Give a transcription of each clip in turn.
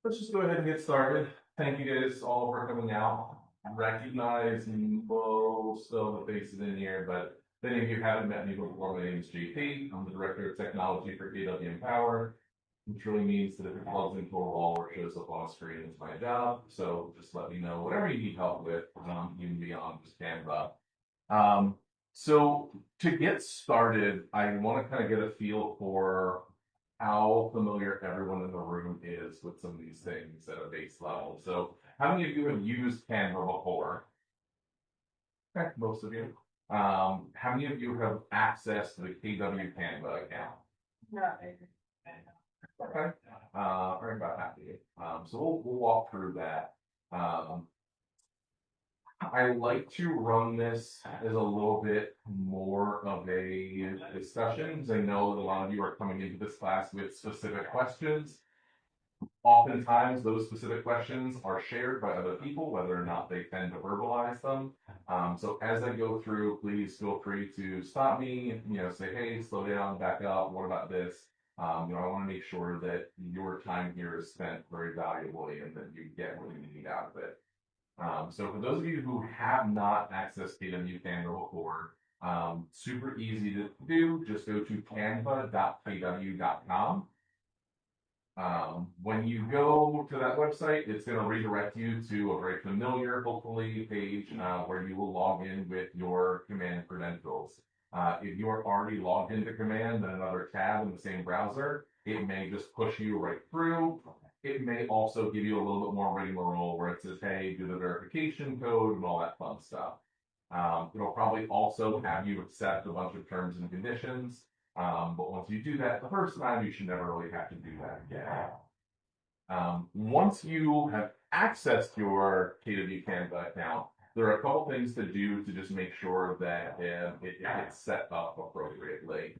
Let's just go ahead and get started. Thank you guys all for coming out. Recognize most of the faces in here, but if any of you haven't met me before, my name is JP. I'm the Director of Technology for KW Empower, which really means that if it plugs into a wall or shows up on a screen, it's my job. So just let me know whatever you need help with, even beyond just Canva. Um, so to get started, I want to kind of get a feel for how familiar everyone in the room is with some of these things at a base level. So how many of you have used Canva before? Okay, most of you. How many of you have access to the KW Canva account? No. Okay. Probably about half of you. So we'll walk through that. I like to run this as a little bit more of a discussion, because I know that a lot of you are coming into this class with specific questions. Oftentimes, those specific questions are shared by other people, whether or not they tend to verbalize them. So as I go through, please feel free to stop me, say, hey, slow down, back up, what about this? I want to make sure that your time here is spent very valuably and that you get what you need out of it. So for those of you who have not accessed KW Canva before, super easy to do. Just go to canva.kw.com. When you go to that website, it's going to redirect you to a very familiar, hopefully, page where you will log in with your command credentials. If you are already logged into command in another tab in the same browser, it may just push you right through. It may also give you a little bit more rigmarole where it says, hey, do the verification code and all that fun stuff. It'll probably also have you accept a bunch of terms and conditions. But once you do that the first time, you should never really have to do that again. Once you have accessed your KW Canva account, there are a couple things to do to just make sure that it gets set up appropriately.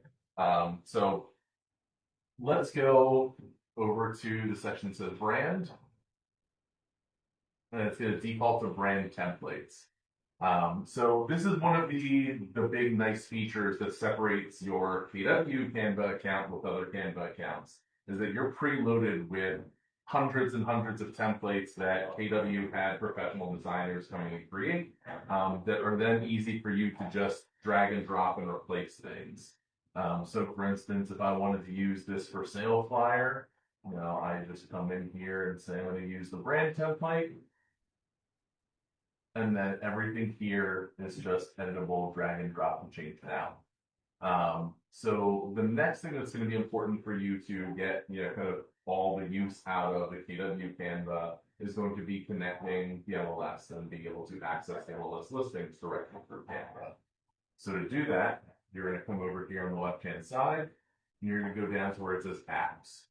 So let's go over to the section that says brand. And it's going to default to brand templates. So this is one of the big nice features that separates your KW Canva account with other Canva accounts, is that you're preloaded with hundreds and hundreds of templates that KW had professional designers coming and create, that are then easy for you to just drag and drop and replace things. So for instance, if I wanted to use this for sale flyer, I just come in here and say I'm going to use the brand template. And then everything here is just editable, drag and drop and change it out. So the next thing that's going to be important for you to get, kind of all the use out of the KW Canva is going to be connecting the MLS and being able to access the MLS listings directly through Canva. So to do that, you're going to come over here on the left-hand side, and you're going to go down to where it says apps.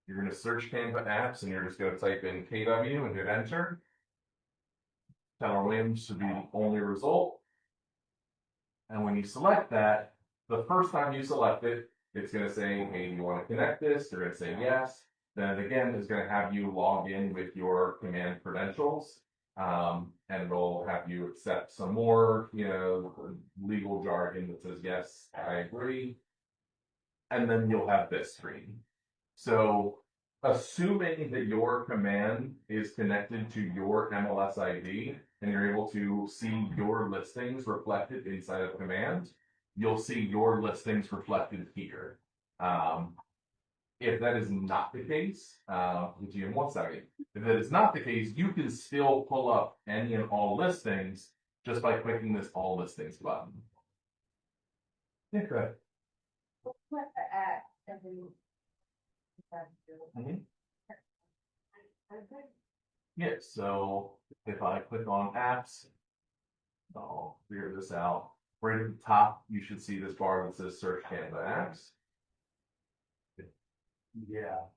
You're going to search Canva apps, and you're just going to type in KW and hit enter. Keller Williams should be the only result. And when you select that, the first time you select it, it's going to say, hey, do you want to connect this? You're going to say yes. Then again, it's going to have you log in with your command credentials. And it'll have you accept some more, legal jargon that says, yes, I agree. And then you'll have this screen. So assuming that your command is connected to your MLS ID and you're able to see your listings reflected inside of command, you'll see your listings reflected here. If that is not the case, in 1 second, if that is not the case, you can still pull up any and all listings just by clicking this all listings button. Yeah, go ahead. What the app and then Yeah, so if I click on apps, I'll clear this out. Right at the top, you should see this bar that says search Canva apps. Yeah.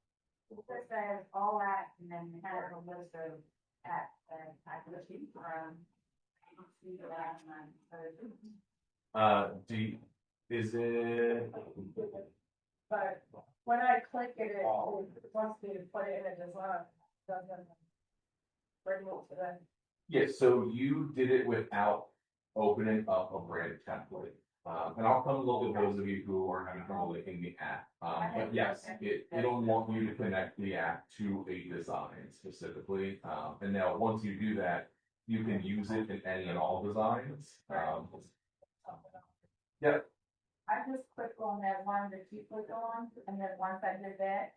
it says all apps and then it has a list of apps that I can choose from. I don't see the last one. Is it? But when I click it, it wants me to put it in a design. Doesn't bring it to that. Yeah, so you did it without opening up a brand template. And I'll come look at those of you who are having trouble linking the app. But yes, it'll want you to connect the app to a design specifically. And now once you do that, you can use it in any and all designs. Yeah. I just clicked on that one that you clicked on, and then once I did that,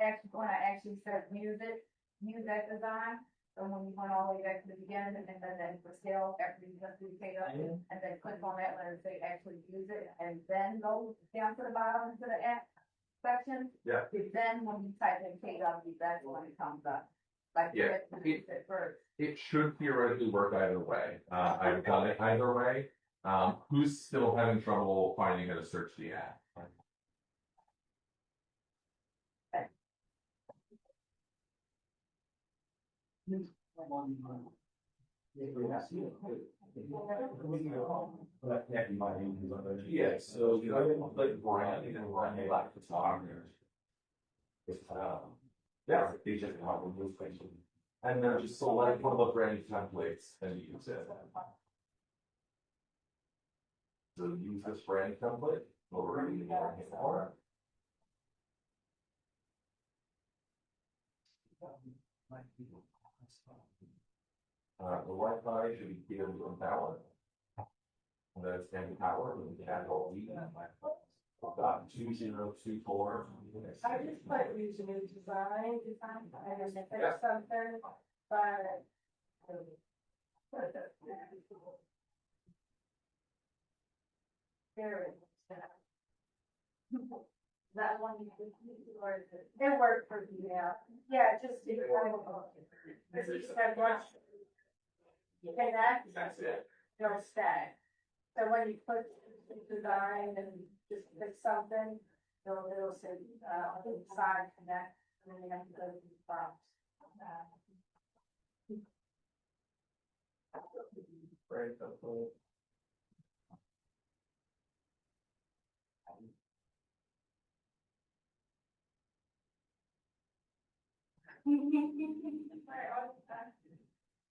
actually, when I actually said use that design, so when you went all the way back to the beginning, and then for sale, after you just do pay up, and then click on that one and say actually use it, and then go down to the bottom to the app section. Yeah. Then when you type in KW, that's when it comes up. Like you have to use it first. It should theoretically work either way. I've done it either way. Who's still having trouble finding how to search the app? Yeah, so you know, like brand and brand like photographers. Yeah, they just have a move question. And then just select one of the brand templates and use it. So use this brand template over in the Empower. The Wi-Fi should be KW Empower. And then it's Empower with the capital E. 2024. I just put use a new design, and then there's something, but. There it is. That one you could use, or is it? It worked for me, yeah. Yeah, just. This is that one. You connect. That's it. Don't stack. So when you put design and just pick something, it'll say, side connect, and then you have to go to the prompts. Right, that's cool.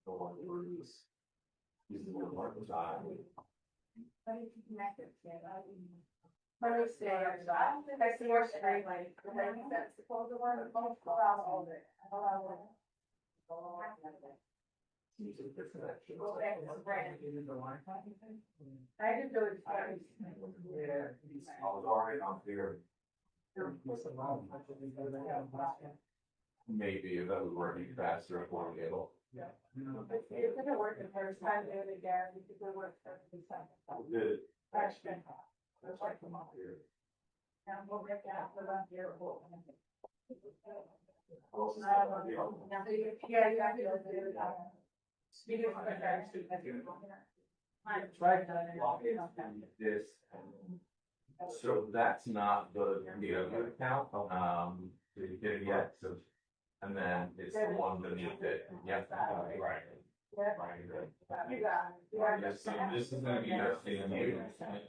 The one you use the word mark design. Let me connect it to Let me see, I see your screen, like, that's supposed to work, all of it. Use a different action. I didn't do it twice. Yeah, I was already on there. Maybe if that was working faster for me, it'll. Yeah. It didn't work the first time, do it again, because it worked the second time. Good. Actually, let's check them out here. And we'll break out the left here. Yeah, you have to do it. Speaking of this. So that's not the KW account, so you get it yet, so, and then it's the one beneath it, yes, right. You got it. Yes, so this is gonna be our new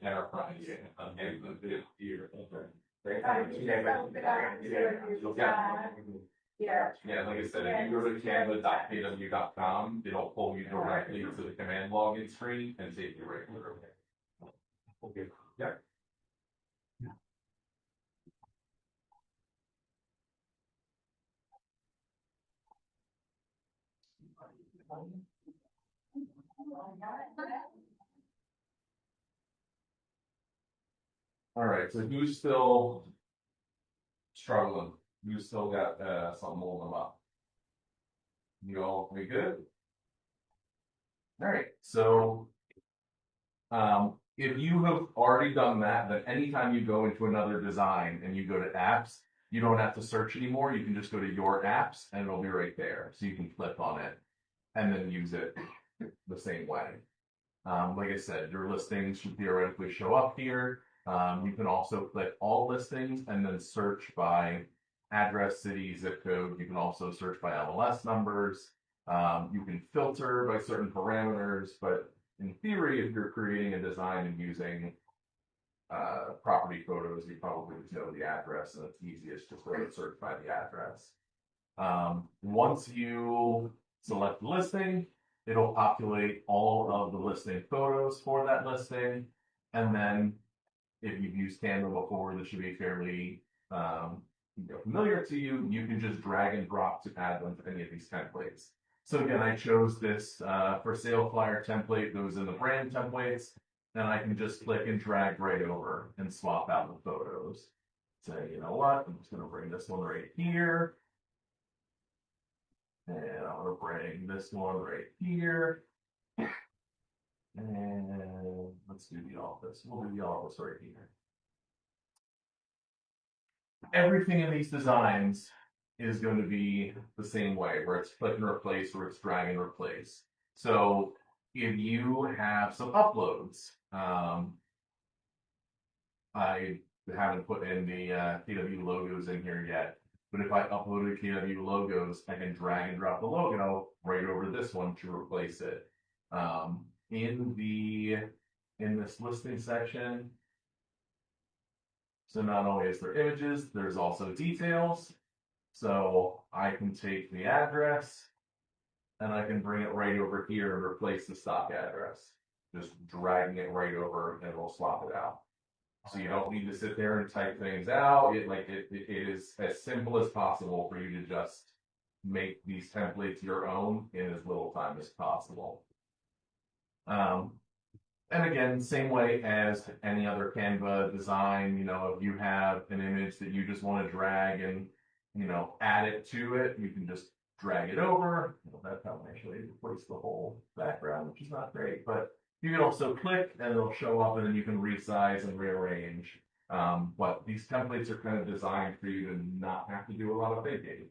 enterprise, and the big year. Yeah, like I said, if you go to canva.kw.com, it'll pull you directly to the command login screen and take you right through. Okay, yeah. All right, so who's still struggling? Who's still got something holding them up? You all be good? All right, so if you have already done that, then anytime you go into another design and you go to apps, you don't have to search anymore. You can just go to your apps and it'll be right there. So you can click on it and then use it the same way. Like I said, your listings should theoretically show up here. You can also click all listings and then search by address, city, zip code. You can also search by MLS numbers. You can filter by certain parameters, but in theory, if you're creating a design and using property photos, you probably know the address, and it's easiest just to search by the address. Once you select the listing, it'll populate all of the listing photos for that listing. And then if you've used Canva before, this should be fairly familiar to you. You can just drag and drop to add them to any of these templates. So again, I chose this for sale flyer template that was in the brand templates, and I can just click and drag right over and swap out the photos. Say, you know what, I'm just going to bring this one right here. And I'm going to bring this one right here. And let's do the office. We'll do the office right here. Everything in these designs is going to be the same way, where it's click and replace or it's drag and replace. So if you have some uploads, I haven't put in the KW logos in here yet, but if I uploaded KW logos, I can drag and drop the logo right over this one to replace it. In this listing section, so not only is there images, there's also details. So I can take the address and I can bring it right over here and replace the stock address. Just dragging it right over and it'll swap it out. So you don't need to sit there and type things out. It is as simple as possible for you to just make these templates your own in as little time as possible. And again, same way as any other Canva design, you know, if you have an image that you just want to drag and, you know, add it to it, you can just drag it over. Well, that probably actually replace the whole background, which is not great, but you can also click and it'll show up and then you can resize and rearrange. But these templates are kind of designed for you to not have to do a lot of thinking.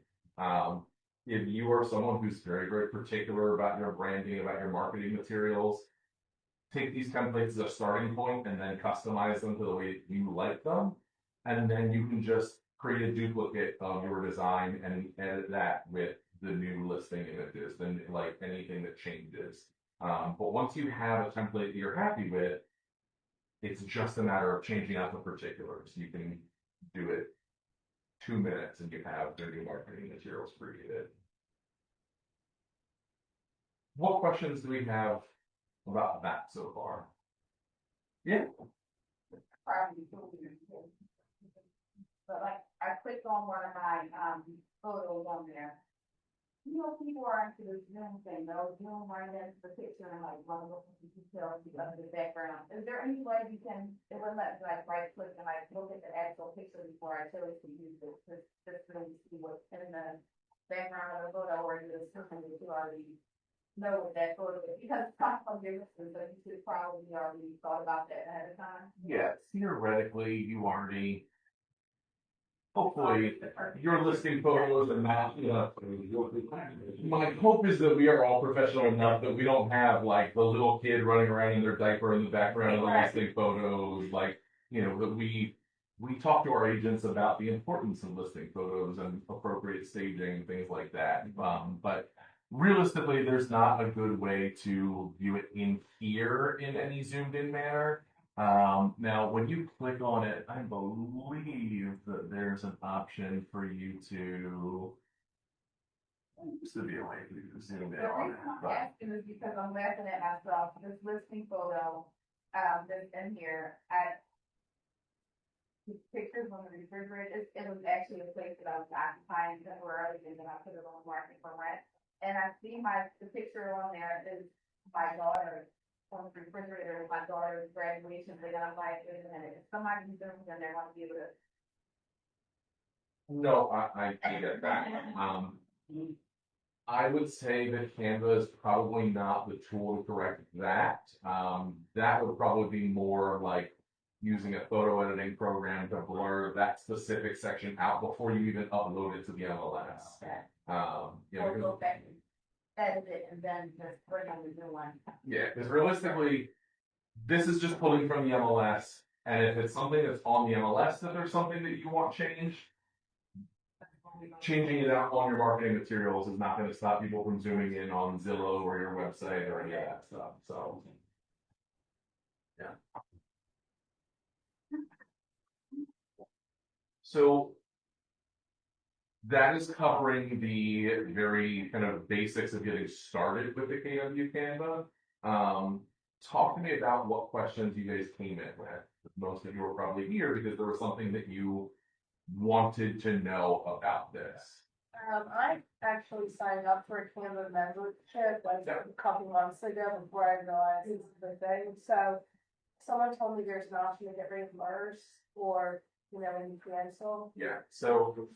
If you are someone who's very, very particular about your branding, about your marketing materials, take these templates as a starting point and then customize them to the way you like them. And then you can just create a duplicate of your design and edit that with the new listing images, then like anything that changes. But once you have a template that you're happy with, it's just a matter of changing out the particulars. You can do it 2 minutes and you have the new marketing materials created. What questions do we have about that so far? Yeah. But like, I clicked on one of my photos on there. You know, people are into this Zoom thing, they'll Zoom right into the picture and like run look at the details of the background. Is there any way you can, it wouldn't let me like right click and like look at the actual picture before I chose to use it, just really see what's in the background of the photo, or is it something that you already know what that photo is? Because it's not from your listing, so you should probably already thought about that ahead of time. Yeah, theoretically, you already. Hopefully, your listing photos and that, you know, my hope is that we are all professional enough that we don't have like the little kid running around in their diaper in the background of the listing photos. Like, you know, that we talk to our agents about the importance of listing photos and appropriate staging and things like that. But realistically, there's not a good way to view it in here in any zoomed in manner. Now, when you click on it, I believe that there's an option for you to. Used to be a way to zoom in The on reason it, I'm but asking is because I'm laughing at myself. This listing photo, that's in here, the pictures on the refrigerator, it was actually a place that I was occupying temporarily, and then I put it on the market for rent. And I see the picture on there is my daughter on the refrigerator, my daughter's graduation, and I'm like, wait a minute, if somebody's doing it, they want to be able to. no, I get that. I would say that Canva is probably not the tool to correct that. That would probably be more like using a photo editing program to blur that specific section out before you even upload it to the MLS. Yeah, or go back and edit it and then just bring on the new one. Yeah, because realistically, this is just pulling from the MLS, and if it's something that's on the MLS that there's something that you want changed, changing it out on your marketing materials is not going to stop people from zooming in on Zillow or your website or any of that stuff. So, yeah. So that is covering the very kind of basics of getting started with the KW Canva. talk to me about what questions you guys came in with. Most of you were probably here because there was something that you wanted to know about this. I actually signed up for a Canva membership like a couple months ago before I realized this is the thing. So someone told me there's an option to get reimbursed or, you know, when you cancel. Yeah. So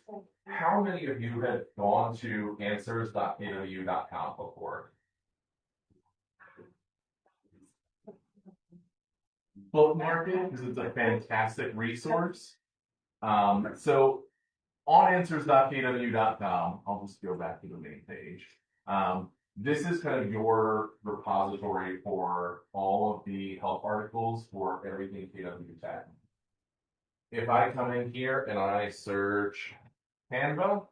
how many of you have gone to answers.kw.com before? Bookmark it because it's a fantastic resource. So on answers.kw.com, I'll just go back to the main page. This is kind of your repository for all of the help articles for everything KW Tech. If I come in here and I search Canva,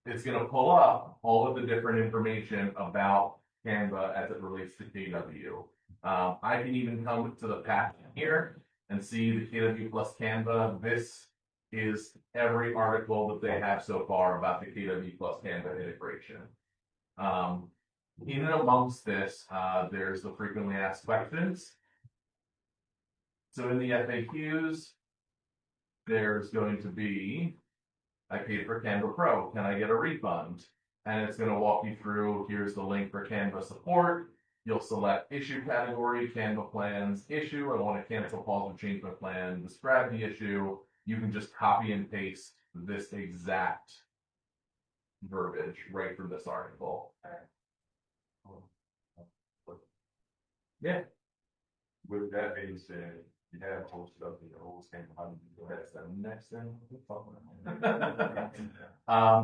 it's going to pull up all of the different information about Canva as it relates to KW. I can even come to the path here and see the KW plus Canva. This is every article that they have so far about the KW plus Canva integration. In and amongst this, there's the frequently asked questions. So in the FAQs, there's going to be, I paid for Canva Pro, can I get a refund? And it's going to walk you through, here's the link for Canva support. You'll select issue category, Canva plans, issue, I want to cancel, pause, or change my plan, describe the issue. You can just copy and paste this exact verbiage right from this article. Yeah. With that being said, you have whole stuff in your old same. How do you do That's the next thing.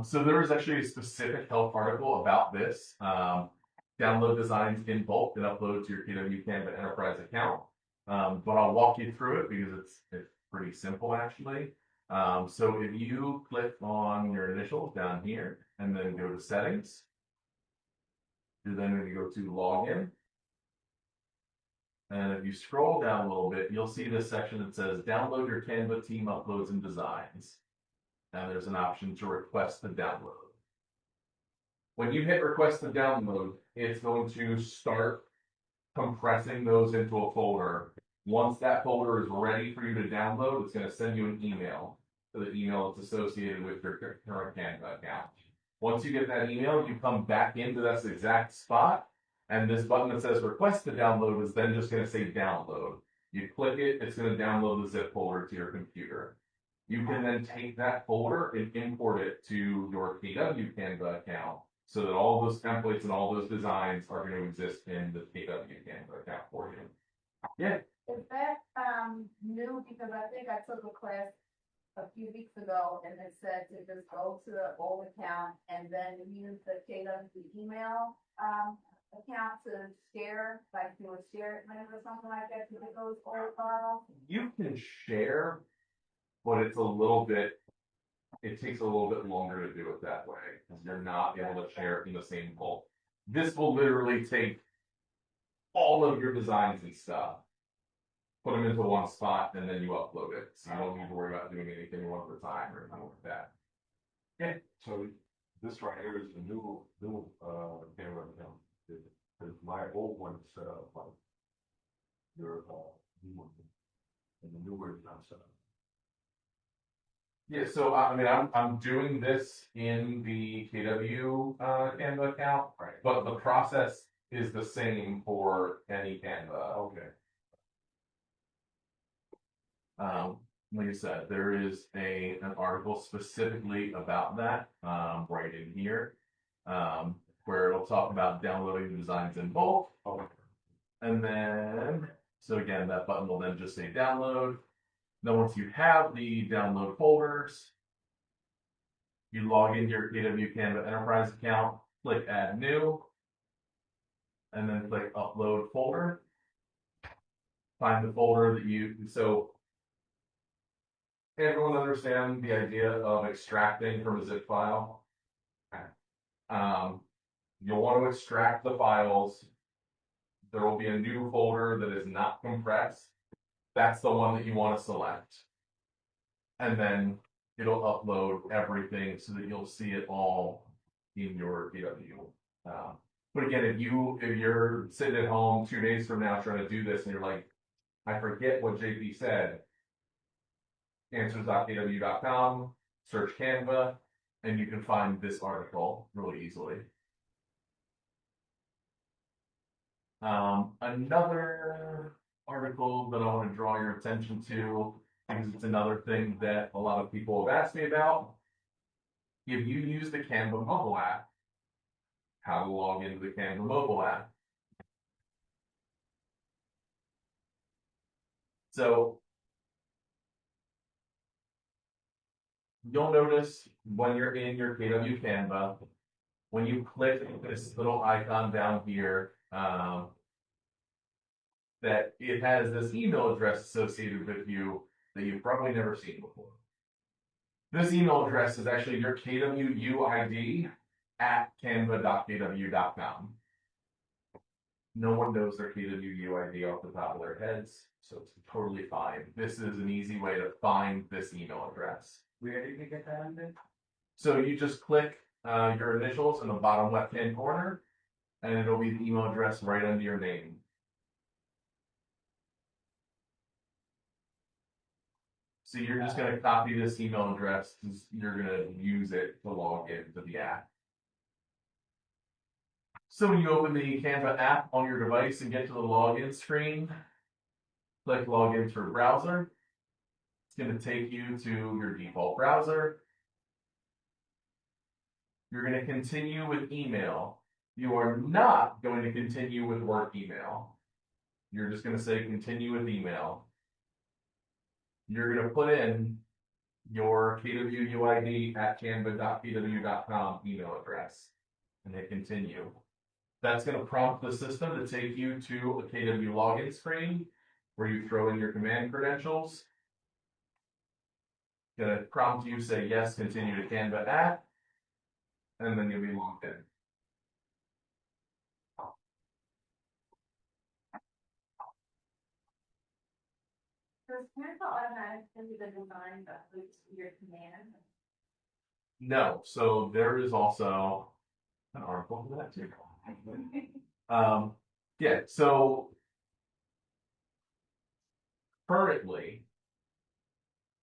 So there is actually a specific help article about this. Download designs in bulk and upload to your KW Canva Enterprise account. But I'll walk you through it because it's pretty simple actually. So if you click on your initials down here and then go to settings, you're then going to go to login. And if you scroll down a little bit, you'll see this section that says download your Canva team uploads and designs. And there's an option to request the download. When you hit request to download, it's going to start compressing those into a folder. Once that folder is ready for you to download, it's going to send you an email to the email that's associated with your current Canva account. Once you get that email, you come back into this exact spot, and this button that says request to download is then just going to say download. You click it, it's going to download the zip folder to your computer. You can then take that folder and import it to your KW Canva account so that all those templates and all those designs are going to exist in the KW Canva account for you. Yeah. Is that new? Because I think I took a class a few weeks ago and it said to just go to the old account and then use the KW email account to share, like do a share link or something like that to get those old files. You can share, but it's a little bit, it takes a little bit longer to do it that way because you're not able to share it in the same bulk. This will literally take all of your designs and stuff, put them into one spot, and then you upload it. So you don't need to worry about doing anything one at a time or anything like that. Yeah. So this right here is the new Canva account. Because my old one is set up like your new one, and the new one is not set up. Yeah, so I mean, I'm doing this in the KW Canva account, Right. but the process is the same for any Canva. Okay. Like I said, there is an article specifically about that right in here, where it'll talk about downloading the designs in bulk. Okay. And then, so again, that button will then just say download. Then once you have the download folders, you log into your KW Canva Enterprise account, click add new, and then click upload folder. Find the folder that you, so everyone understand the idea of extracting from a zip file? You'll want to extract the files. There will be a new folder that is not compressed. That's the one that you want to select. And then it'll upload everything so that you'll see it all in your KW But again, if you're sitting at home 2 days from now trying to do this and you're like, I forget what JP said, answers.kw.com, search Canva, and you can find this article really easily. Another article that I want to draw your attention to, because it's another thing that a lot of people have asked me about. If you use the Canva mobile app, how to log into the Canva mobile app. So you'll notice when you're in your KW Canva, when you click this little icon down here, that it has this email address associated with you that you've probably never seen before. This email address is actually your KW ID at canva.kw.com. No one knows their KW ID off the top of their heads, so it's totally fine. This is an easy way to find this email address. Where did you get that under? So you just click your initials in the bottom left-hand corner, and it'll be the email address right under your name. So you're just going to copy this email address because you're going to use it to log into the app. So when you open the Canva app on your device and get to the login screen, click Login through browser. It's going to take you to your default browser. You're going to continue with email. You are not going to continue with work email. You're just going to say continue with email. You're going to put in your KWUID at canva.kw.com email address and hit continue. That's going to prompt the system to take you to a KW login screen where you throw in your command credentials. It's going to prompt you say yes, continue to Canva app, and then you'll be logged in. Does Canva automatically the design that leads to your command? No, so there is also an article for that too. Yeah, so currently,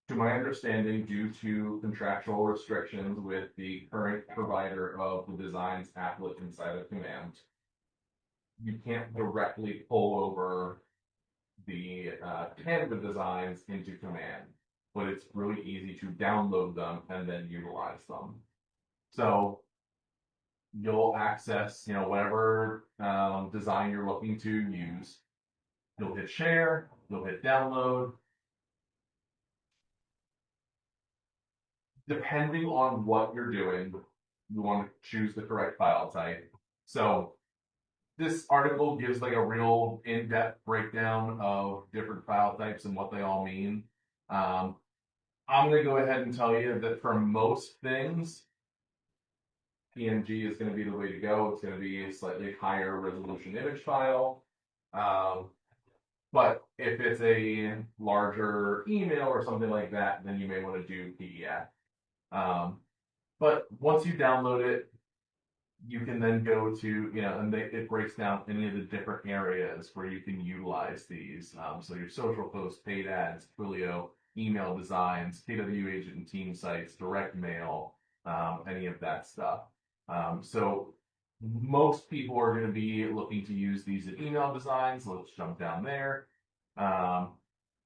to my understanding, due to contractual restrictions with the current provider of the designs applet inside of Command, you can't directly pull over the Canva designs into Command, but it's really easy to download them and then utilize them. So you'll access, whatever design you're looking to use. You'll hit share, you'll hit download. Depending on what you're doing, you want to choose the correct file type. So this article gives like a real in-depth breakdown of different file types and what they all mean. I'm going to go ahead and tell you that for most things, PNG is going to be the way to go. It's going to be a slightly higher resolution image file. But if it's a larger email or something like that, then you may want to do PDF. But once you download it, you can then go to, and it breaks down any of the different areas where you can utilize these. So your social posts, paid ads, Twilio, email designs, KW agent and team sites, direct mail, any of that stuff. So most people are going to be looking to use these in email designs. Let's jump down there.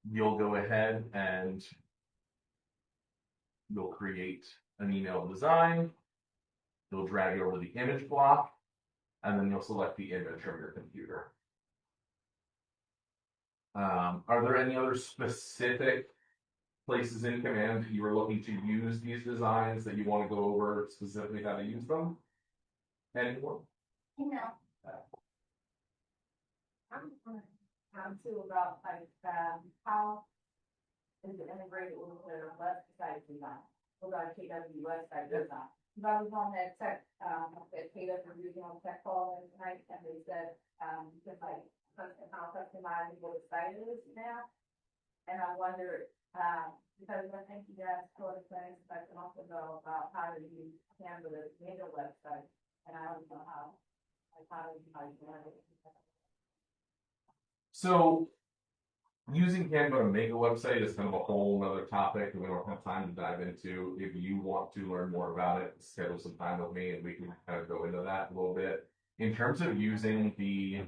You'll go ahead and you'll create an email design. You'll drag over the image block, and then you'll select the image from your computer. Are there any other specific places in Command that you are looking to use these designs that you want to go over specifically how to use them? Anyone? I'm too about how is it integrated with the website design, with our KW website design. I was on that tech, that KW regional tech call tonight, and they said, just like how customizing what the site is now. And I wondered, because I think you guys sort of things I can also know about how to use Canva to make a website, and I don't know how So using Canva to make a website is kind of a whole other topic that we don't have time to dive into. If you want to learn more about it, schedule some time with me and we can kind of go into that a little bit. In terms of using the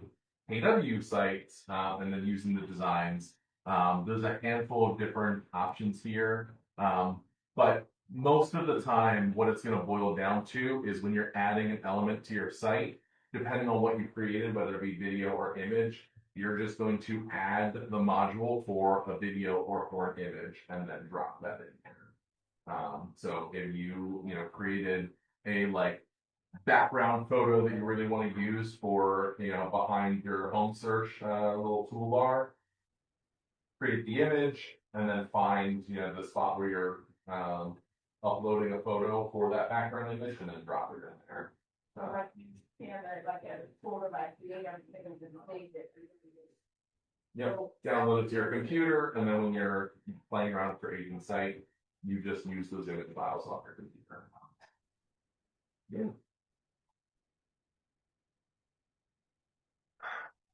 KW sites and then using the designs, there's a handful of different options here. But most of the time, what it's going to boil down to is when you're adding an element to your site, depending on what you created, whether it be video or image, you're just going to add the module for a video or for an image and then drop that in here. So if you created a background photo that you really want to use for behind your home search little toolbar, create the image and then find the spot where you're uploading a photo for that background image and then drop it in there. Yep, download it to your computer, and then when you're playing around with your agent site, you just use those image files off your computer. Yeah.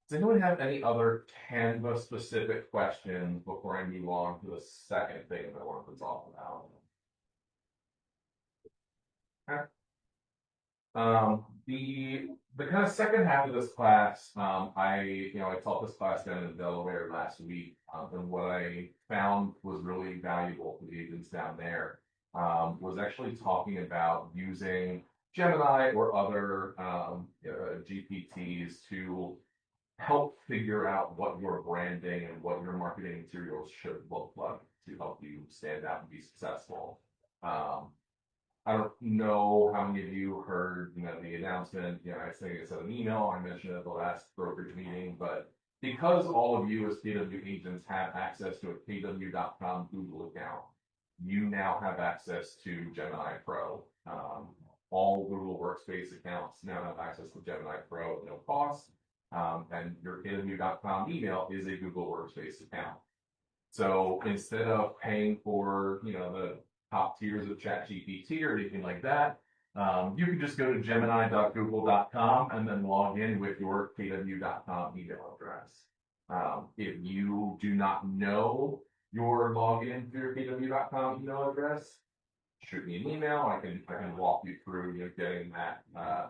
Does anyone have any other Canva specific questions before I move on to the second thing that I wanted to talk about? Okay. The kind of second half of this class, I taught this class down in Delaware last week, and what I found was really valuable for the agents down there was actually talking about using Gemini or other GPTs to help figure out what your branding and what your marketing materials should look like to help you stand out and be successful. I don't know how many of you heard, the announcement. I think it's an email. I mentioned it at the last brokerage meeting, but because all of you as KW agents have access to a KW.com Google account, you now have access to Gemini Pro. All Google Workspace accounts now have access to Gemini Pro at no cost. And your KW.com email is a Google Workspace account. So instead of paying for, the top tiers of ChatGPT or anything like that, you can just go to gemini.google.com and then log in with your KW.com email address. If you do not know your login to your KW.com email address, shoot me an email. I can walk you through getting that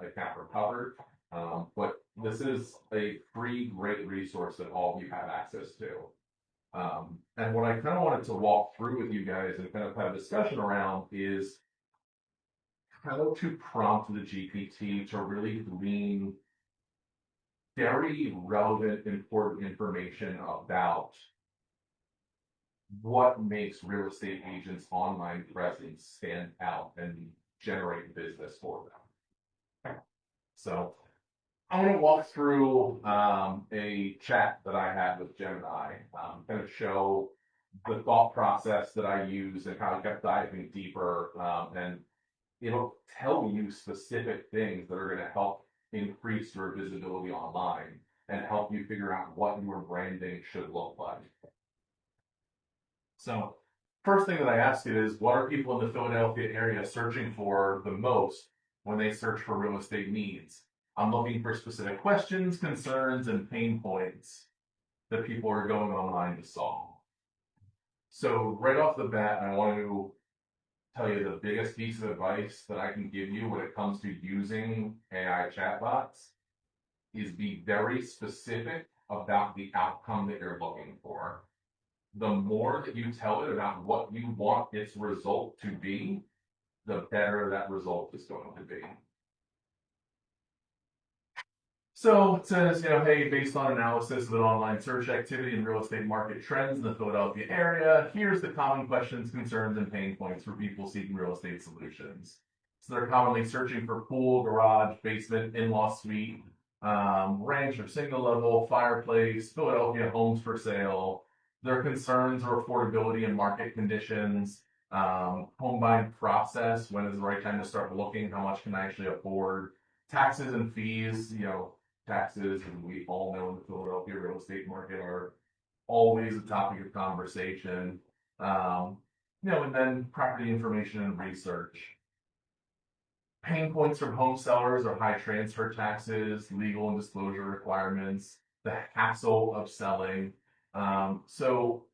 account recovered. But this is a free, great resource that all of you have access to. And what I kind of wanted to walk through with you guys and kind of have a discussion around is how to prompt the GPT to really glean very relevant, important information about what makes real estate agents' online presence stand out and generate business for them. So I'm going to walk through a chat that I had with Gemini, kind of show the thought process that I use and how I kept diving deeper, and it'll tell you specific things that are going to help increase your visibility online and help you figure out what your branding should look like. So first thing that I asked it is, what are people in the Philadelphia area searching for the most when they search for real estate needs? I'm looking for specific questions, concerns, and pain points that people are going online to solve. So right off the bat, I want to tell you the biggest piece of advice that I can give you when it comes to using AI chatbots is be very specific about the outcome that you're looking for. The more that you tell it about what you want its result to be, the better that result is going to be. So it says, hey, based on analysis of an online search activity and real estate market trends in the Philadelphia area, here's the common questions, concerns, and pain points for people seeking real estate solutions. So they're commonly searching for pool, garage, basement, in-law suite, ranch or single level, fireplace, Philadelphia homes for sale. Their concerns are affordability and market conditions, home buying process, when is the right time to start looking, how much can I actually afford, taxes and fees, taxes, and we all know in the Philadelphia real estate market are always a topic of conversation. And then property information and research. Pain points from home sellers are high transfer taxes, legal and disclosure requirements, the hassle of selling. So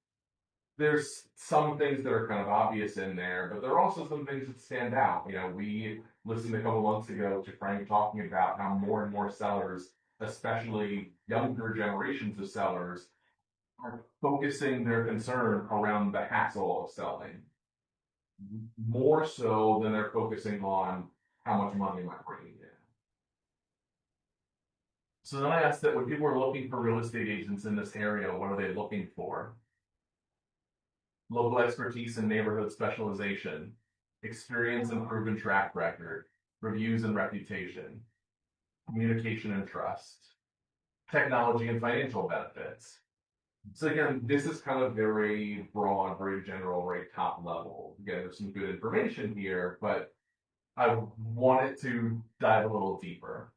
there's some things that are kind of obvious in there, but there are also some things that stand out. You know, we listened a couple months ago to Frank talking about how more and more sellers, especially younger generations of sellers, are focusing their concern around the hassle of selling more so than they're focusing on how much money am I bringing in. So then I asked that when people are looking for real estate agents in this area, what are they looking for? Local expertise and neighborhood specialization, experience and proven track record, reviews and reputation, communication and trust, technology and financial benefits. So again, this is kind of very broad, very general, very top level. Again, there's some good information here, but I wanted to dive a little deeper.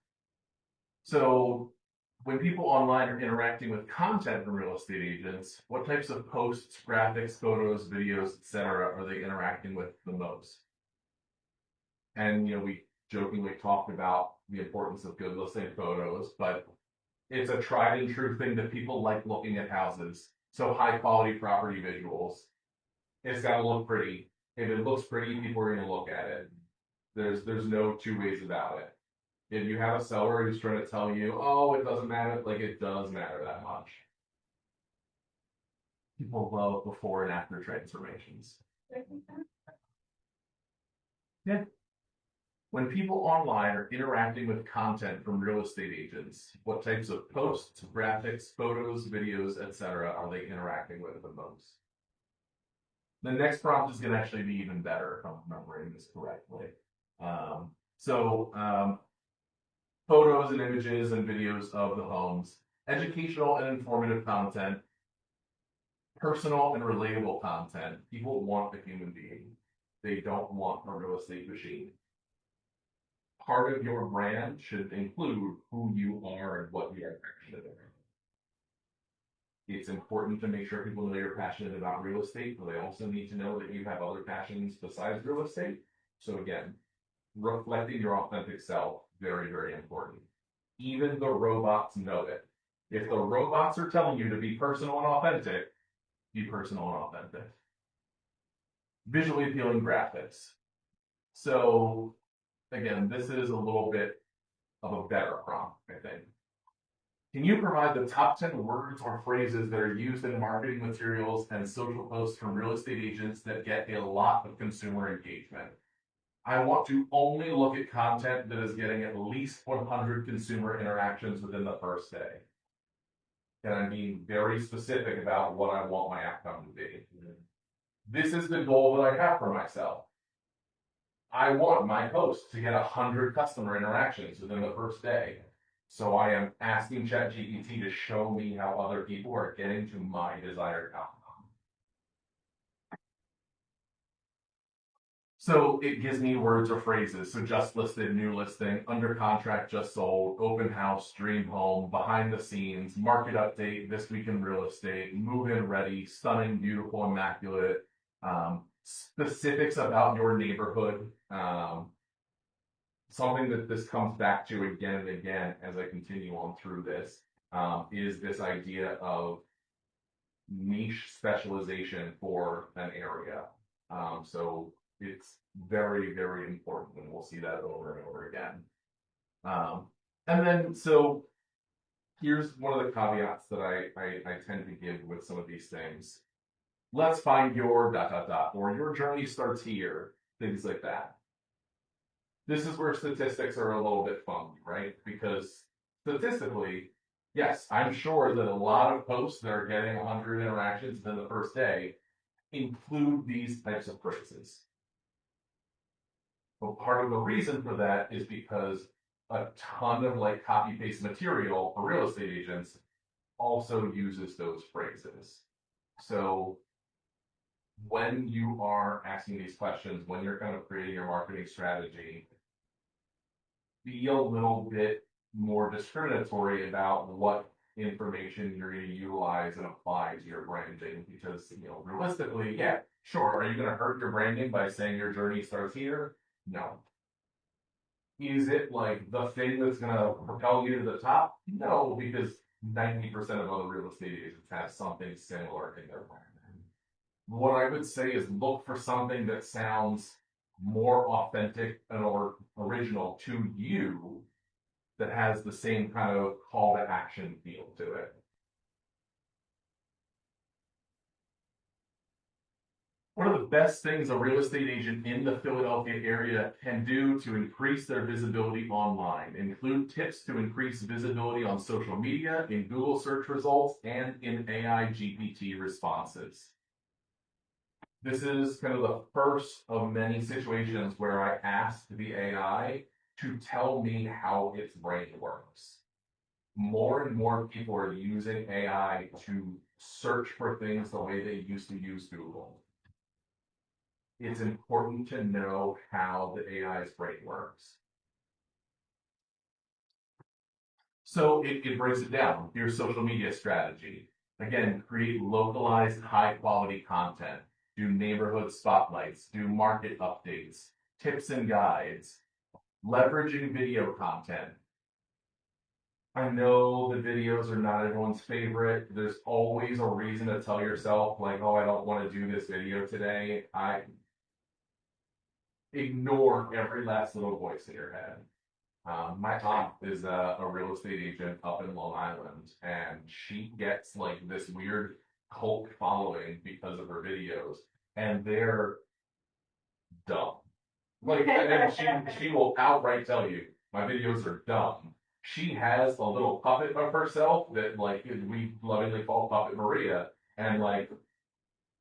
So when people online are interacting with content from real estate agents, what types of posts, graphics, photos, videos, etc., are they interacting with the most? And we jokingly talked about the importance of good listing photos, but it's a tried and true thing that people like looking at houses. So high quality property visuals. It's got to look pretty. If it looks pretty, people are going to look at it. There's no two ways about it. If you have a seller who's trying to tell you, oh, it doesn't matter, like it does matter that much. People love before and after transformations. Yeah. When people online are interacting with content from real estate agents, what types of posts, graphics, photos, videos, etc. are they interacting with the most? The next prompt is going to actually be even better if I'm remembering this correctly. Photos and images and videos of the homes, educational and informative content, personal and relatable content. People want a human being. They don't want a real estate machine. Part of your brand should include who you are and what you are passionate about. It's important to make sure people know you're passionate about real estate, but they also need to know that you have other passions besides real estate. So again, reflecting your authentic self, very, very important. Even the robots know it. If the robots are telling you to be personal and authentic, be personal and authentic. Visually appealing graphics. So again, this is a little bit of a better prompt, I think. Can you provide the top 10 words or phrases that are used in marketing materials and social posts from real estate agents that get a lot of consumer engagement? I want to only look at content that is getting at least 100 consumer interactions within the first day. And I'm being very specific about what I want my outcome to be. This is the goal that I have for myself. I want my post to get 100 customer interactions within the first day. So I am asking ChatGPT to show me how other people are getting to my desired outcome. So it gives me words or phrases. So just listed, new listing, under contract, just sold, open house, dream home, behind the scenes, market update, this week in real estate, move-in ready, stunning, beautiful, immaculate, specifics about your neighborhood. Something that this comes back to again and again as I continue on through this is this idea of niche specialization for an area. So it's very, very important, and we'll see that over and over again. And then, so here's one of the caveats that I tend to give with some of these things. Let's find your ... or your journey starts here, things like that. This is where statistics are a little bit funky, right? Because statistically, yes, I'm sure that a lot of posts that are getting 100 interactions within the first day include these types of phrases. But part of the reason for that is because a ton of copy-paste material for real estate agents also uses those phrases. So when you are asking these questions, when you're kind of creating your marketing strategy, be a little bit more discriminatory about what information you're going to utilize and apply to your branding, because realistically, yeah, sure, are you going to hurt your branding by saying your journey starts here? No. Is it like the thing that's gonna propel you to the top? No, because 90% of other real estate agents have something similar in their plan. What I would say is look for something that sounds more authentic and or original to you that has the same kind of call to action feel to it. One of the best things a real estate agent in the Philadelphia area can do to increase their visibility online include tips to increase visibility on social media, in Google search results, and in AI GPT responses. This is kind of the first of many situations where I asked the AI to tell me how its brain works. More and more people are using AI to search for things the way they used to use Google. It's important to know how the AI's brain works. So it breaks it down. Here's social media strategy. Again, create localized, high quality content. Do neighborhood spotlights. Do market updates. Tips and guides. Leveraging video content. I know the videos are not everyone's favorite. There's always a reason to tell yourself, like, oh, I don't want to do this video today. I ignore every last little voice in your head. My aunt is a real estate agent up in Long Island, and she gets like this weird cult following because of her videos, and they're dumb. Like, and she will outright tell you, my videos are dumb. She has a little puppet of herself that like we lovingly call Puppet Maria, and like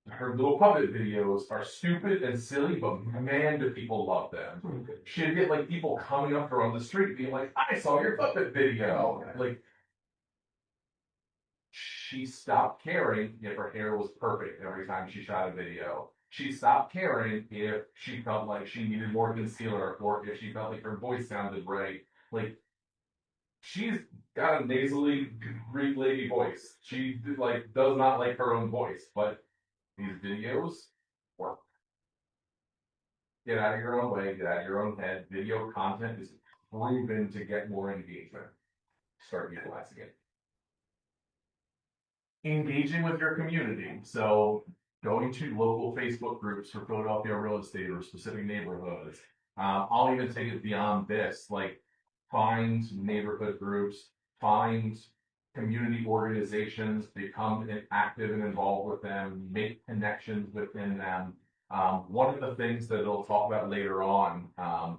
her little puppet videos are stupid and silly, but man, do people love them. She'd get like people coming up to her on the street being like, I saw your puppet video. Like, she stopped caring if her hair was perfect every time she shot a video. She stopped caring if she felt like she needed more concealer or if she felt like her voice sounded right. Like, she's got a nasally Greek lady voice. She like does not like her own voice, but these videos work. Get out of your own way, get out of your own head. Video content is proven to get more engagement. Start utilizing it. Engaging with your community. So going to local Facebook groups for Philadelphia real estate or specific neighborhoods. I'll even take it beyond this, like find neighborhood groups, find community organizations, become active and involved with them, make connections within them. One of the things that it'll talk about later on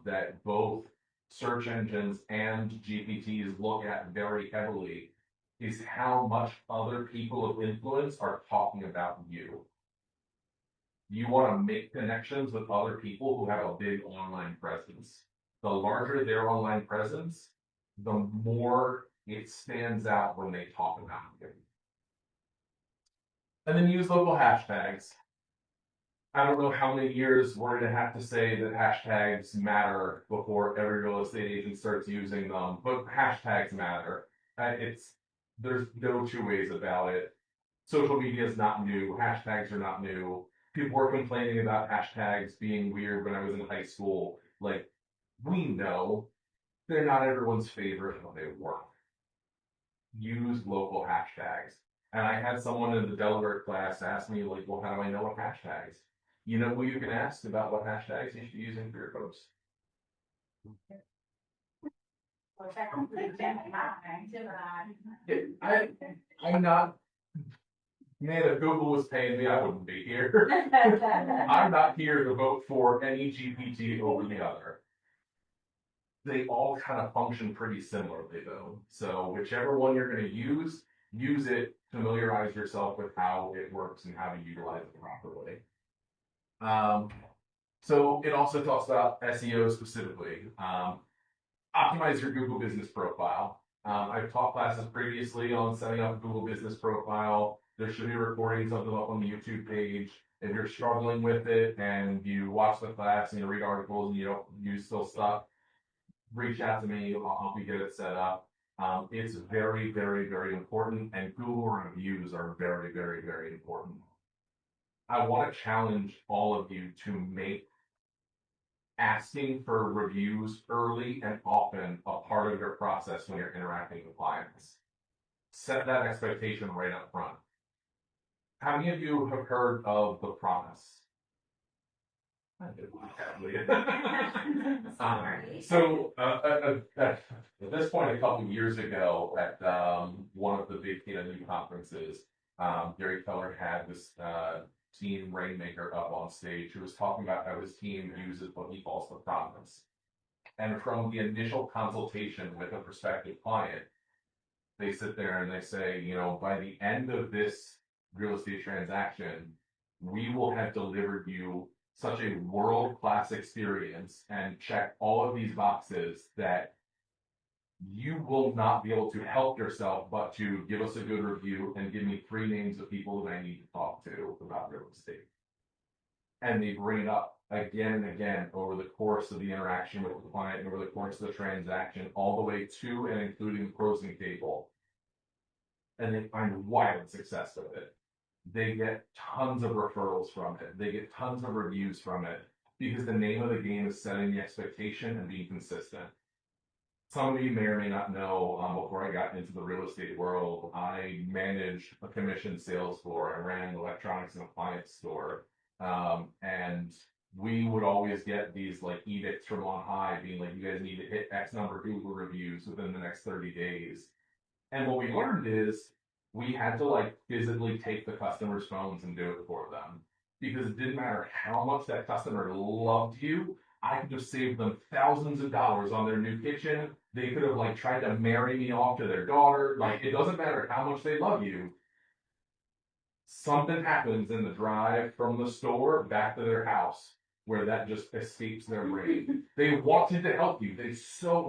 that both search engines and GPTs look at very heavily is how much other people of influence are talking about you. You want to make connections with other people who have a big online presence. The larger their online presence, the more it stands out when they talk about you. And then use local hashtags. I don't know how many years we're going to have to say that hashtags matter before every real estate agent starts using them, but hashtags matter. There's no two ways about it. Social media is not new. Hashtags are not new. People were complaining about hashtags being weird when I was in high school. Like, we know they're not everyone's favorite, but they work. Use local hashtags. And I had someone in the Delaware class ask me, like, well, how do I know what hashtags? You know who you can ask about what hashtags you should be using for your posts? I'm not, man, if Google was paying me, I wouldn't be here. I'm not here to vote for any GPT over the other. They all kind of function pretty similarly though. So whichever one you're going to use it, familiarize yourself with how it works and how to utilize it properly. So it also talks about SEO specifically. Optimize your Google business profile. I've taught classes previously on setting up a Google business profile. There should be recordings of them up on the YouTube page. If you're struggling with it and you watch the class and you read articles and you still stuck, reach out to me. I'll help you get it set up. It's very, very, very important, and Google reviews are very, very, very important. I want to challenge all of you to make asking for reviews early and often a part of your process when you're interacting with clients. Set that expectation right up front. How many of you have heard of the promise? I do. So at this point, a couple of years ago, at one of the big KW conferences, Gary Keller had this team rainmaker up on stage who was talking about how his team uses what he calls the promise. And from the initial consultation with a prospective client, they sit there and they say, you know, by the end of this real estate transaction, we will have delivered you such a world-class experience and check all of these boxes that you will not be able to help yourself but to give us a good review and give me 3 names of people that I need to talk to about real estate. And they bring it up again and again over the course of the interaction with the client and over the course of the transaction, all the way to and including the closing table. And they find wild success with it. They get tons of referrals from it. They get tons of reviews from it because the name of the game is setting the expectation and being consistent. Some of you may or may not know, before I got into the real estate world, I managed a commission sales floor. I ran an electronics and appliance store. And we would always get these like edicts from on high being like, you guys need to hit X number of Google reviews within the next 30 days. And what we learned is we had to like physically take the customer's phones and do it for them, because it didn't matter how much that customer loved you. I could have saved them thousands of dollars on their new kitchen. They could have like tried to marry me off to their daughter. Like, it doesn't matter how much they love you. Something happens in the drive from the store back to their house where that just escapes their brain. They wanted to help you. They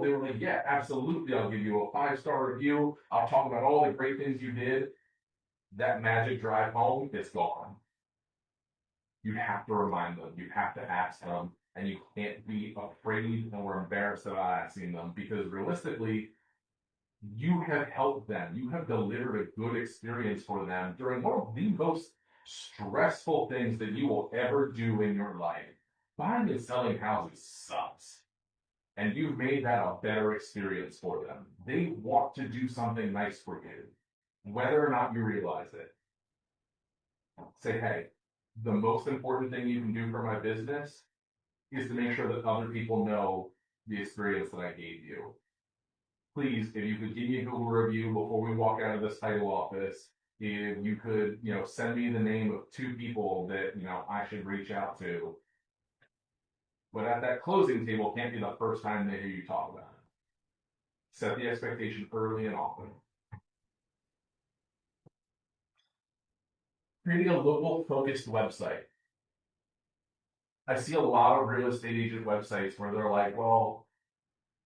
were like, yeah, absolutely. I'll give you a 5-star review. I'll talk about all the great things you did. That magic drive home, it's gone. You have to remind them. You have to ask them. And you can't be afraid or embarrassed about asking them, because realistically, you have helped them. You have delivered a good experience for them during one of the most stressful things that you will ever do in your life. Buying and selling houses sucks. And you've made that a better experience for them. They want to do something nice for you, whether or not you realize it. Say, hey, the most important thing you can do for my business is to make sure that other people know the experience that I gave you. Please, if you could give me a Google review before we walk out of this title office, if you could, send me the name of 2 people that, I should reach out to. But at that closing table can't be the first time they hear you talk about it. Set the expectation early and often. Creating a local focused website. I see a lot of real estate agent websites where they're like, well,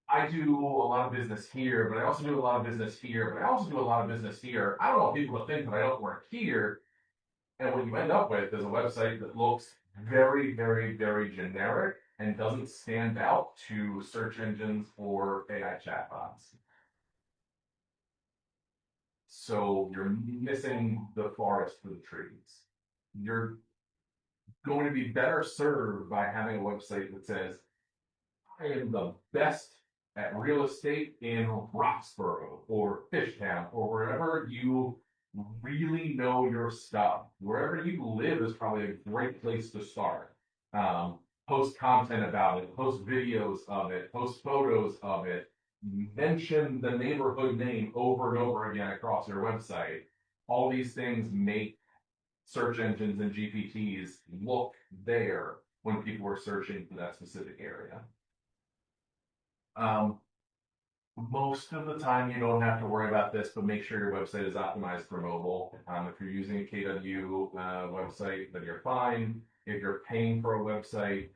I do a lot of business here, but I also do a lot of business here, but I also do a lot of business here. I don't want people to think that I don't work here. And what you end up with is a website that looks very, very, very generic and doesn't stand out to search engines or AI chatbots. So you're missing the forest for the trees. You're going to be better served by having a website that says, I am the best at real estate in Roxborough or Fishtown or wherever you really know your stuff. Wherever you live is probably a great place to start. Post content about it, post videos of it, post photos of it, mention the neighborhood name over and over again across your website. All these things make search engines and GPTs look there when people are searching for that specific area. Most of the time you don't have to worry about this, but make sure your website is optimized for mobile. If you're using a KW website, then you're fine. If you're paying for a website,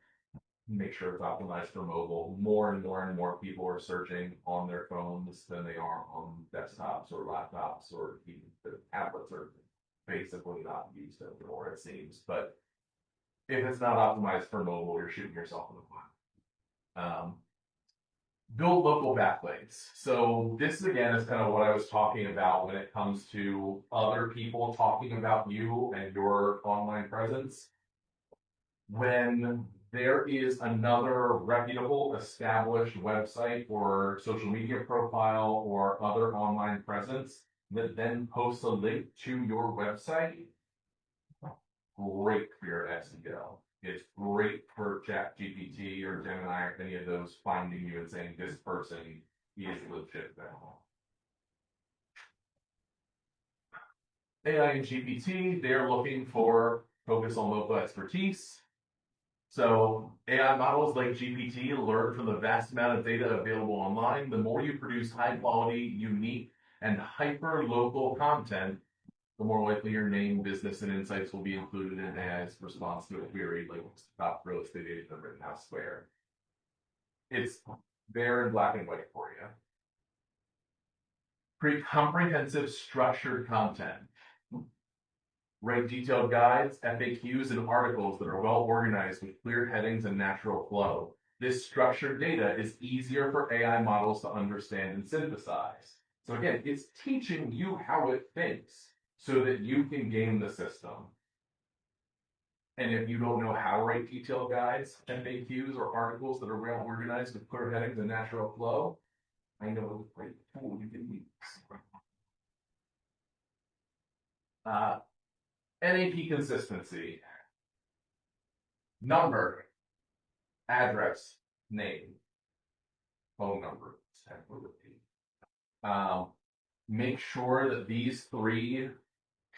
make sure it's optimized for mobile. More and more and more people are searching on their phones than they are on desktops or laptops, or even the tablets are basically not used anymore, it seems. But if it's not optimized for mobile, you're shooting yourself in the foot. Build local backlinks. So this again is kind of what I was talking about when it comes to other people talking about you and your online presence. When there is another reputable, established website or social media profile or other online presence that then posts a link to your website, great for your SEO. It's great for ChatGPT or Gemini or any of those finding you and saying this person is legit now. AI and GPT, they're looking for focus on local expertise. So AI models like GPT learn from the vast amount of data available online. The more you produce high quality, unique, and hyper local content, the more likely your name, business, and insights will be included in AI's response to a query like top real estate agent of Rittenhouse Square. It's there in black and white for you. Create comprehensive structured content. Write detailed guides, FAQs, and articles that are well organized with clear headings and natural flow. This structured data is easier for AI models to understand and synthesize. So again, it's teaching you how it thinks so that you can game the system. And if you don't know how to write detailed guides, FAQs, or articles that are well organized with clear headings and natural flow, I know a great tool you can use. NAP consistency. Number, address, name, phone number. Make sure that these three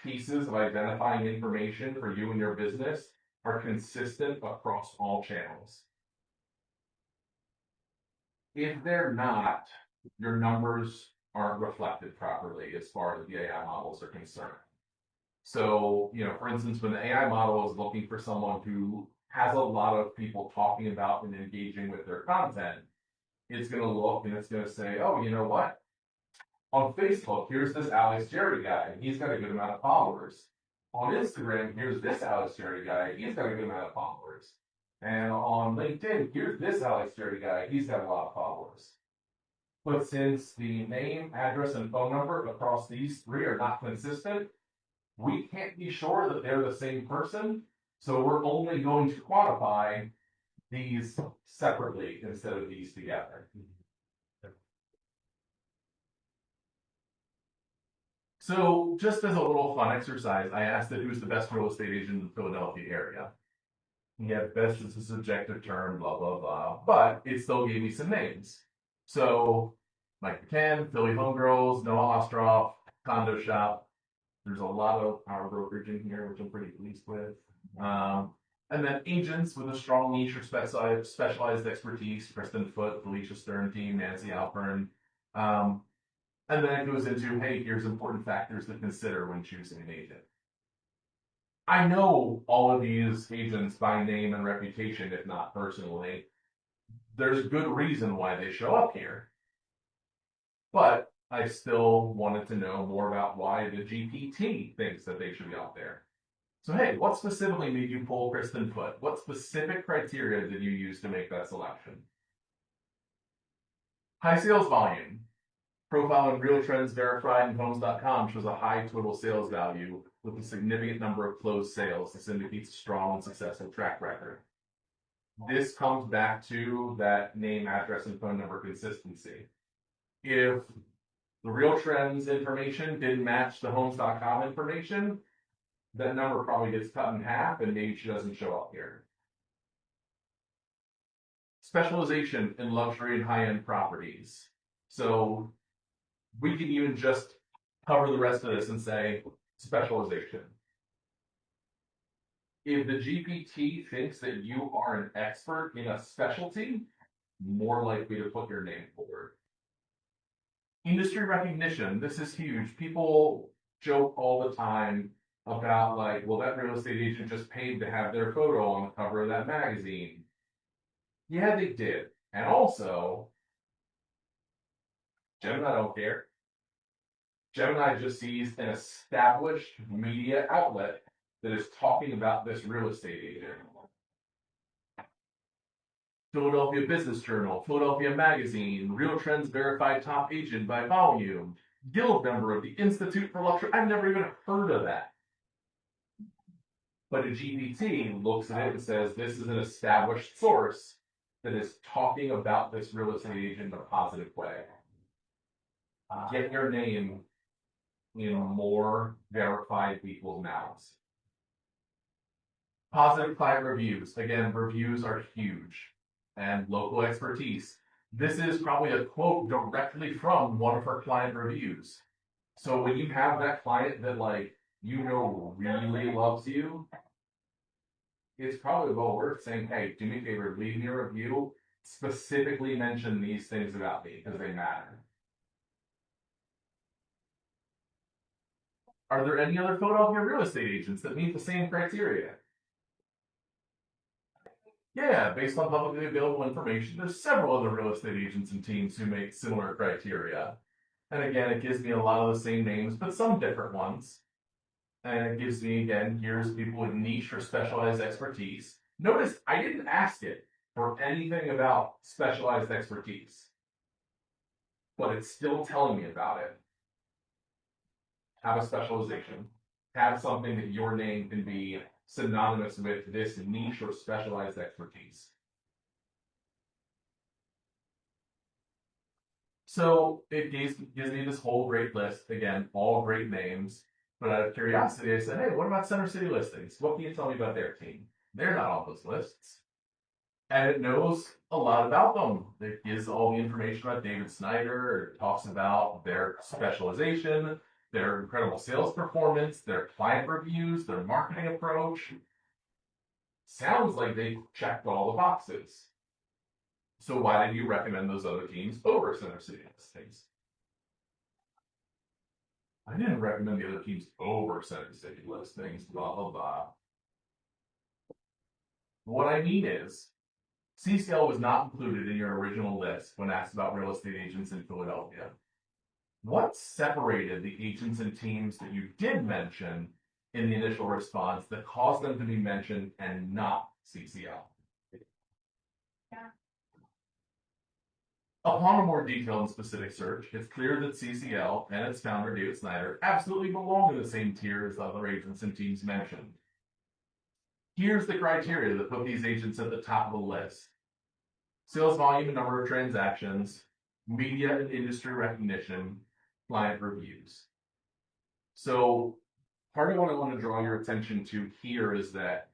pieces of identifying information for you and your business are consistent across all channels. If they're not, your numbers aren't reflected properly as far as the AI models are concerned. So, for instance, when the AI model is looking for someone who has a lot of people talking about and engaging with their content, it's going to look and it's going to say, oh, you know what? On Facebook, here's this Alex Jerry guy. He's got a good amount of followers. On Instagram, here's this Alex Jerry guy. He's got a good amount of followers. And on LinkedIn, here's this Alex Jerry guy. He's got a lot of followers. But since the name, address, and phone number across these three are not consistent, we can't be sure that they're the same person. So we're only going to quantify these separately instead of these together. So just as a little fun exercise, I asked it who's the best real estate agent in the Philadelphia area. Yeah, best is a subjective term, blah, blah, blah. But it still gave me some names. So Mike McCann, Philly Homegirls, Noah Ostroff, Condo Shop. There's a lot of power brokerage in here, which I'm pretty pleased with. And then agents with a strong niche or specialized expertise, Kristen Foote, Felicia Stern team, Nancy Alpern. And then it goes into, hey, here's important factors to consider when choosing an agent. I know all of these agents by name and reputation, if not personally. There's good reason why they show up here. But I still wanted to know more about why the GPT thinks that they should be out there. So, hey, what specifically made you pull Kristen Foote? What specific criteria did you use to make that selection? High sales volume. Profile in Real Trends Verified and Homes.com shows a high total sales value with a significant number of closed sales. This indicates a strong and successful track record. This comes back to that name, address, and phone number consistency. If the Real Trends information didn't match the Homes.com information, that number probably gets cut in half and maybe she doesn't show up here. Specialization in luxury and high-end properties. So we can even just cover the rest of this and say specialization. If the GPT thinks that you are an expert in a specialty, more likely to put your name forward. Industry recognition. This is huge. People joke all the time about like, well, that real estate agent just paid to have their photo on the cover of that magazine. Yeah, they did. And also, Gemini don't care. Gemini just sees an established media outlet that is talking about this real estate agent. Philadelphia Business Journal, Philadelphia Magazine, Real Trends Verified Top Agent by Volume, Guild member of the Institute for Luxury. I've never even heard of that. But a GPT looks at it and says, this is an established source that is talking about this real estate agent in a positive way. Get your name in more verified people's mouths. Positive client reviews. Again, reviews are huge. And local expertise. This is probably a quote directly from one of her client reviews. So when you have that client that really loves you, it's probably well worth saying, hey, do me a favor, leave me a review, specifically mention these things about me because they matter. Are there any other Philadelphia real estate agents that meet the same criteria? Yeah, based on publicly available information, there's several other real estate agents and teams who make similar criteria. And again, it gives me a lot of the same names, but some different ones. And it gives me, again, here's people with niche or specialized expertise. Notice I didn't ask it for anything about specialized expertise, but it's still telling me about it. Have a specialization. Have something that your name can be synonymous with this niche or specialized expertise. So it gives me this whole great list. Again, all great names. But out of curiosity, I said, hey, what about Center City listings? What can you tell me about their team? They're not on those lists. And it knows a lot about them. It gives all the information about David Snyder. It talks about their specialization, their incredible sales performance, their client reviews, their marketing approach. Sounds like they checked all the boxes. So why did you recommend those other teams over Center City listings? I didn't recommend the other teams over Center City listings, blah, blah, blah. What I mean is, CCL was not included in your original list when asked about real estate agents in Philadelphia. What separated the agents and teams that you did mention in the initial response that caused them to be mentioned and not CCL? Upon a more detailed and specific search, it's clear that CCL and its founder, David Snyder, absolutely belong in the same tier as the other agents and teams mentioned. Here's the criteria that put these agents at the top of the list. Sales volume and number of transactions, media and industry recognition, client reviews. So part of what I want to draw your attention to here is that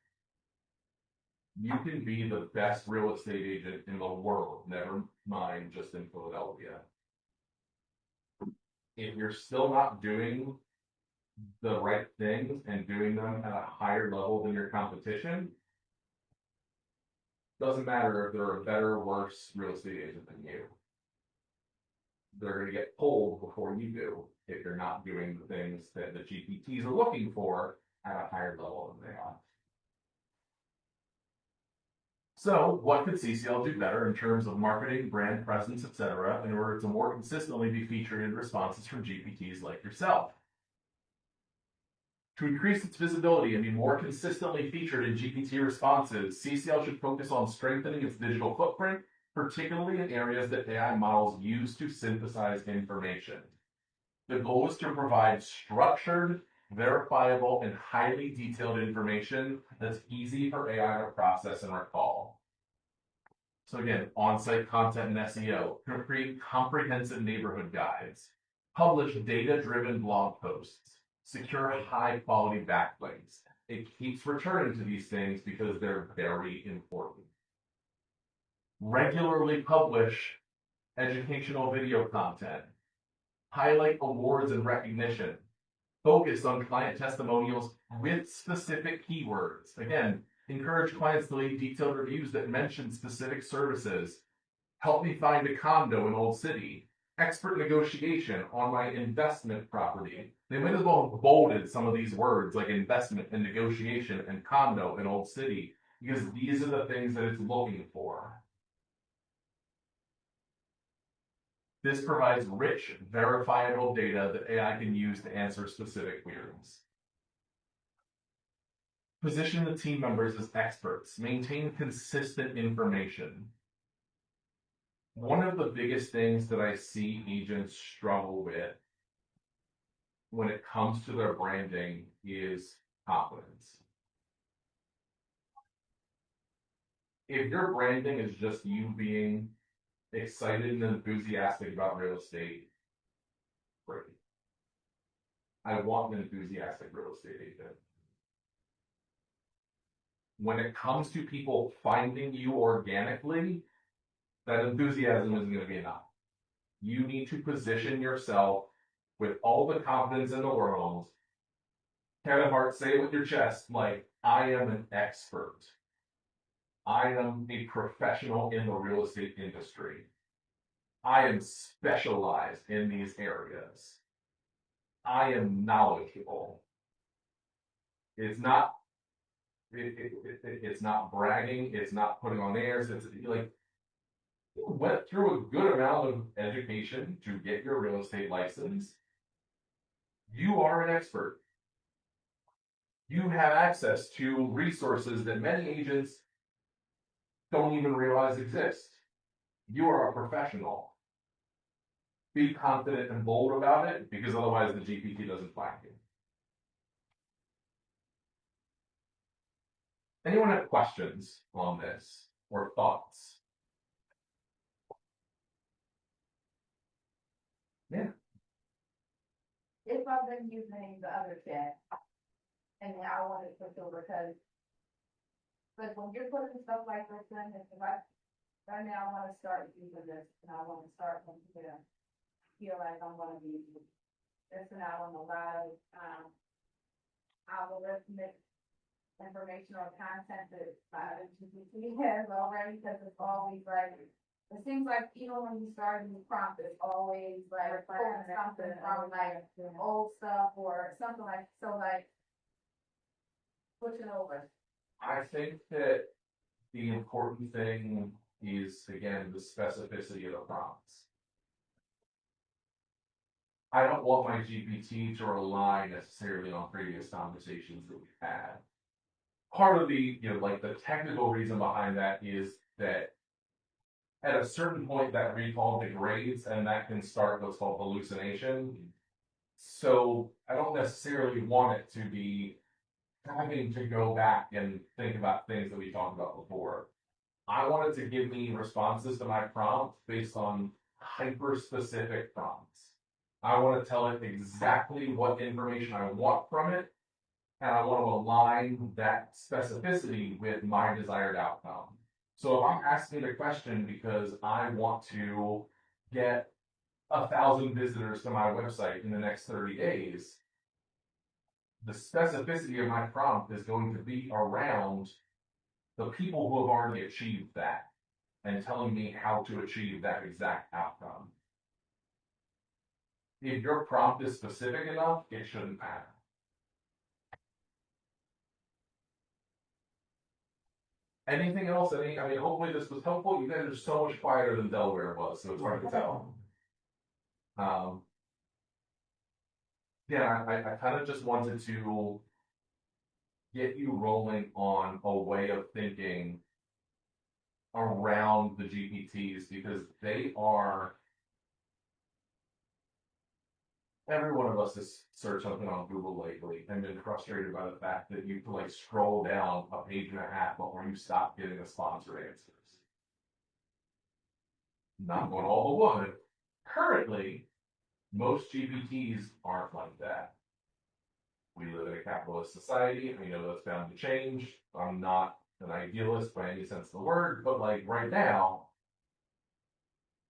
you can be the best real estate agent in the world, never mind just in Philadelphia. If you're still not doing the right things and doing them at a higher level than your competition, doesn't matter if they're a better or worse real estate agent than you. They're going to get pulled before you do if you're not doing the things that the GPTs are looking for at a higher level than they are. So what could CCL do better in terms of marketing, brand presence, etc., in order to more consistently be featured in responses from GPTs like yourself? To increase its visibility and be more consistently featured in GPT responses, CCL should focus on strengthening its digital footprint, particularly in areas that AI models use to synthesize information. The goal is to provide structured, verifiable, and highly detailed information that's easy for AI to process and recall. So again, on-site content and SEO, create comprehensive neighborhood guides, publish data-driven blog posts, secure high-quality backlinks. It keeps returning to these things because they're very important. Regularly publish educational video content, highlight awards and recognition, focus on client testimonials with specific keywords. Again, encourage clients to leave detailed reviews that mention specific services. Help me find a condo in Old City. Expert negotiation on my investment property. They might as well have bolded some of these words like investment and negotiation and condo in Old City because these are the things that it's looking for. This provides rich, verifiable data that AI can use to answer specific queries. Position the team members as experts. Maintain consistent information. One of the biggest things that I see agents struggle with when it comes to their branding is confidence. If your branding is just you being excited and enthusiastic about real estate, great. I want an enthusiastic real estate agent. When it comes to people finding you organically, that enthusiasm isn't going to be enough. You need to position yourself with all the confidence in the world. Kevin Hart, say it with your chest, like, I am an expert. I am a professional in the real estate industry. I am specialized in these areas. I am knowledgeable. It's not it's not bragging. It's not putting on airs. It's like, you went through a good amount of education to get your real estate license. You are an expert. You have access to resources that many agents don't even realize exist. You are a professional. Be confident and bold about it, because otherwise the GPT doesn't find you. Anyone have questions on this or thoughts? Yeah. If I've been using the other chat, and now I want to switch over but when you're putting stuff like this in, if right now I want to start using this, and I want to start when feel like I'm going to be missing out on a lot of algorithmic information or content that my GPT has already, because it's always like, it seems like even when you start a new prompt, it's always like pulling something from like old stuff or something like, so like switching over. I think that the important thing is, again, the specificity of the prompts. I don't want my GPT to rely necessarily on previous conversations that we've had. Part of the, like the technical reason behind that is that at a certain point that recall degrades, and that can start what's called hallucination. So I don't necessarily want it to be having to go back and think about things that we talked about before. I want it to give me responses to my prompt based on hyper-specific prompts. I want to tell it exactly what information I want from it, and I want to align that specificity with my desired outcome. So if I'm asking a question because I want to get 1,000 visitors to my website in the next 30 days, the specificity of my prompt is going to be around the people who have already achieved that and telling me how to achieve that exact outcome. If your prompt is specific enough, it shouldn't matter. Anything else? I mean, hopefully this was helpful. You guys are so much quieter than Delaware was, so it's hard to tell. Yeah, I kind of just wanted to get you rolling on a way of thinking around the GPTs, because they are, every one of us has searched something on Google lately and been frustrated by the fact that you can like scroll down a page and a half before you stop getting the sponsored answers. Not going all the wood. Currently, most GPTs aren't like that. We live in a capitalist society. We know that's bound to change. I'm not an idealist by any sense of the word, but like right now,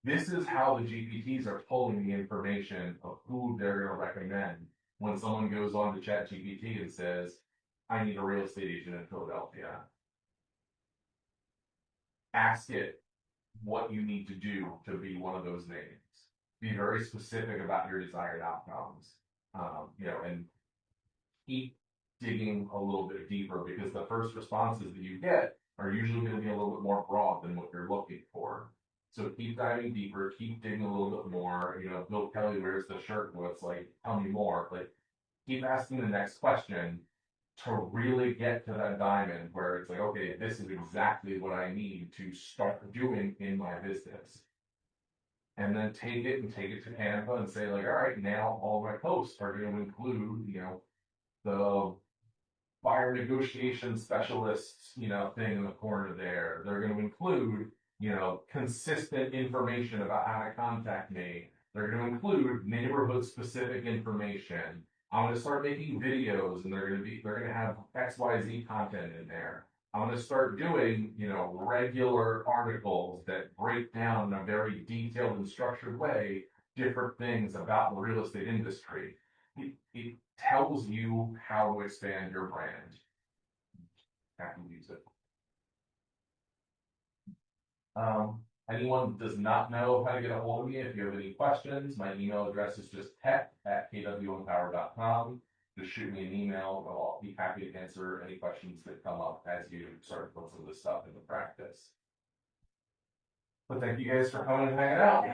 this is how the GPTs are pulling the information of who they're going to recommend when someone goes on to ChatGPT and says, I need a real estate agent in Philadelphia. Ask it what you need to do to be one of those names. Be very specific about your desired outcomes, and keep digging a little bit deeper, because the first responses that you get are usually going to be a little bit more broad than what you're looking for. So keep diving deeper, keep digging a little bit more. Bill Kelly wears the shirt where it's like, tell me more. Like, keep asking the next question to really get to that diamond where it's like, okay, this is exactly what I need to start doing in my business. And then take it to Canva and say like, all right, now all my posts are going to include, the buyer negotiation specialist, thing in the corner there. They're going to include, consistent information about how to contact me. They're going to include neighborhood specific information. I'm going to start making videos and they're going to have XYZ content in there. I'm going to start doing, regular articles that break down in a very detailed and structured way different things about the real estate industry. It tells you how to expand your brand. Have to use it. Anyone who does not know how to get a hold of me, if you have any questions, my email address is just tech@kwempower.com. Just shoot me an email. I'll be happy to answer any questions that come up as you start to put some of this stuff into practice. But thank you guys for coming and hanging out.